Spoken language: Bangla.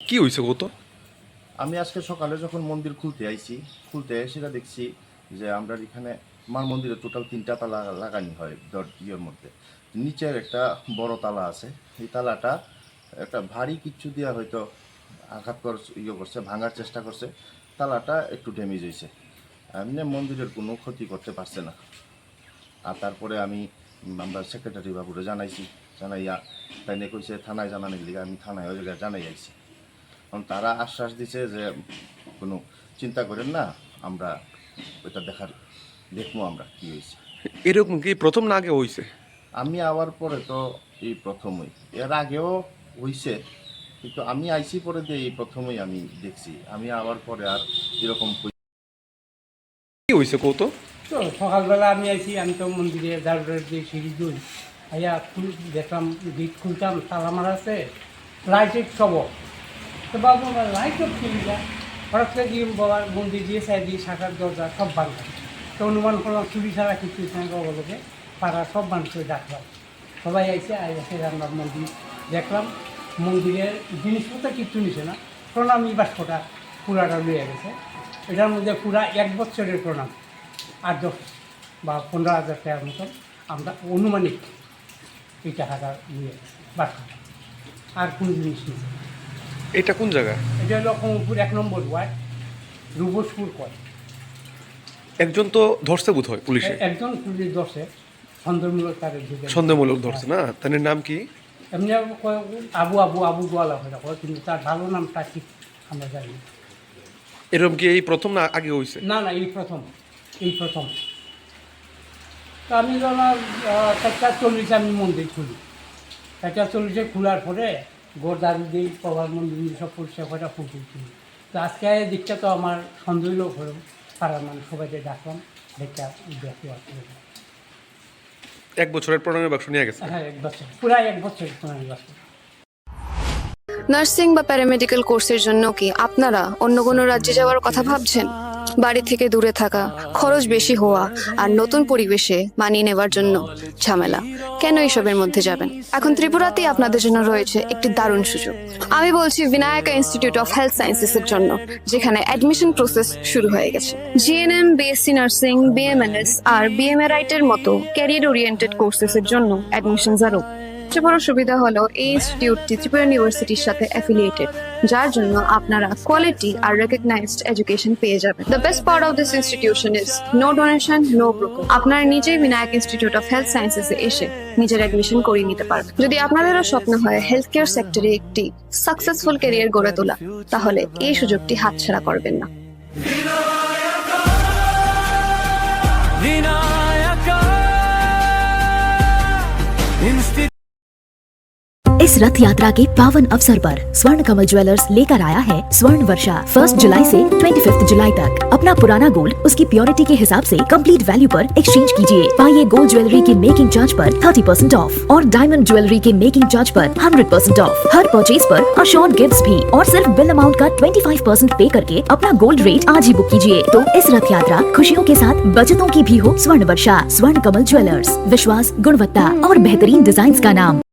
কি হয়েছে কত? আমি আজকে সকালে যখন মন্দির খুলতে সেটা দেখছি যে আমরা এখানে মার মন্দিরে টোটাল 3টা তালা লাগানি হয় ইয়ের মধ্যে। নিচের একটা বড় তালা আছে, এই তালাটা একটা ভারী কিচ্ছু দিয়া হয়তো আঘাত করছে, ভাঙার চেষ্টা করছে, তালাটা একটু ড্যামেজ হয়েছে। এমনি মন্দিরের কোনো ক্ষতি করতে পারছে না। আর তারপরে আমরা সেক্রেটারি বাবুরে জানাইয়া তাই নিয়ে কইছে থানায় জানানোর লিগে আমি থানায় ওই জায়গায় জানাই আইছি। কারণ তারা আশ্বাস দিছে যে কোনো চিন্তা করেন না, আমরা ওইটা দেখবো আমরা কি হয়েছে। এরকম কি প্রথম না আগে হয়েছে? আমি আওয়ার পরে তো এই প্রথমই, এর আগেও হইছে, কিন্তু আমি আইসি পরে দিয়ে এই প্রথমেই আমি দেখছি। আমি আওয়ার পরে আর এরকম কি হয়েছে কত? তো সকালবেলা আমি তো মন্দিরে দারুড়ের যে সিঁড়ি দুই আইয়া দেখলাম গেট খুলতাম, তালা মারা আছে, লাইটের সব। তো বাবু আমার লাইট অফ সিঁড়িটা হঠাৎ করে দিয়ে বাবার মন্দির দিয়ে চাই দিয়ে শাখার দরজা সব বান্ধা। তো অনুমান করলাম চুরি ছাড়া কিছু বলকে পাড়া সব বান্ধ করে ডাকলাম। সবাই এসে আমরা মন্দির দেখলাম, মন্দিরের জিনিসপত্র কিচ্ছু নিছে না, প্রণামী বাস্কটা পুরাটা লইয়া গেছে। এটার মধ্যে পুরা 1 বছরের প্রণাম 8-10 বা 15,000 টাকার মতন আমরা অনুমানিক এই টাকাটা নিয়ে গেছি বাস্কটা, আর কোনো জিনিস নেই। এটা কোন জায়গা? এটা হলো কমলপুর 1 নম্বর ওয়ার্ড, রুবসপুর কয়। একজন তো ধরছে বোধ হয় পুলিশে। একজন পুলিশ ধরছে, সন্দেহমূলক তাদের ঢুকে। সন্দেহমূলক ধরছে না? তার নাম কি? এমনি কয় আবু আবু আবু গোয়ালা হয়ে কয়, কিন্তু তার ভালো নামটা ঠিক আমরা জানি না। এরকম কি এই প্রথম না আগে হয়েছে? না না, এই প্রথম। তো আমি যখন 4:40 আমি মন্দির খুলি, 4:40 খোলার পরে গোরদারি দিই, প্রভার মন্দির সব পরিষ্কার করে ফুটে খুলি। তো আজকে দিকটা তো আমার সন্দেহ হলো, পাড়ার মানুষ সবাইকে ডাকলাম, দেখটা দেখতে পাচ্ছি। 1 বছরের প্রণামী বাক্স নিয়ে গেছে। হ্যাঁ, 1 বছর, পুরা 1 বছর প্রণামী বাক্স। নার্সিং বা প্যারামেডিক্যাল কোর্সের জন্য কি আপনারা অন্য কোনো রাজ্যে যাওয়ার কথা ভাবছেন? বাড়ি থেকে দূরে থাকা, খরচ বেশি হওয়া আর নতুন পরিবেশে মানিয়ে নেওয়ার জন্য ঝামেলা, কেন এসবের মধ্যে যাবেন? এখন ত্রিপুরাতেই আপনাদের জন্য রয়েছে একটি দারুণ সুযোগ। আমি বলছি বিনায়কা ইনস্টিটিউট অফ হেলথ সায়েন্সেস এর জন্য, যেখানে অ্যাডমিশন প্রসেস শুরু হয়ে গেছে। জিএনএম, বিএসসি নার্সিং, বিএমএনএস আর বিএমএ এর মতো ক্যারিয়ার ওরিয়েন্টেড কোর্সেস এর জন্য অ্যাডমিশন আরও। সবচেয়ে বড় সুবিধা হলো এই ইনস্টিটিউটটি ত্রিপুরা ইউনিভার্সিটির সাথে অ্যাফিলিয়েটেড, যার জন্য আপনারা কোয়ালিটি আর রেকগনাইজড এডুকেশন পেয়ে যাবেন। The best part of this institution is no donation, no broker. আপনারা নিজেই Vinayak institute of health sciences এ এসে নিজের অ্যাডমিশন করিয়ে নিতে পারবেন। যদি আপনাদেরও স্বপ্ন হয় হেলথ কেয়ার সেক্টরে একটি সাকসেসফুল ক্যারিয়ার গড়ে তোলা, তাহলে এই সুযোগটি হাতছাড়া করবেন না। इस रथ यात्रा के पावन अवसर पर स्वर्ण कमल ज्वेलर्स लेकर आया है स्वर्ण वर्षा। 1 जुलाई से 25 जुलाई तक अपना पुराना गोल्ड उसकी प्योरिटी के हिसाब से कंप्लीट वैल्यू पर एक्सचेंज कीजिए। पाइए गोल्ड ज्वेलरी की मेकिंग चार्ज पर 30% ऑफ और डायमंड ज्वेलरी के मेकिंग चार्ज पर 100% ऑफ। हर परचेज पर अशोर्ड गिफ्ट्स भी, और सिर्फ बिल अमाउंट का 25% पे करके अपना गोल्ड रेट आज ही बुक कीजिए। तो इस रथ यात्रा खुशियों के साथ बचतों की भी हो। स्वर्ण वर्षा, स्वर्ण कमल ज्वेलर्स, विश्वास, गुणवत्ता और बेहतरीन डिजाइन का नाम।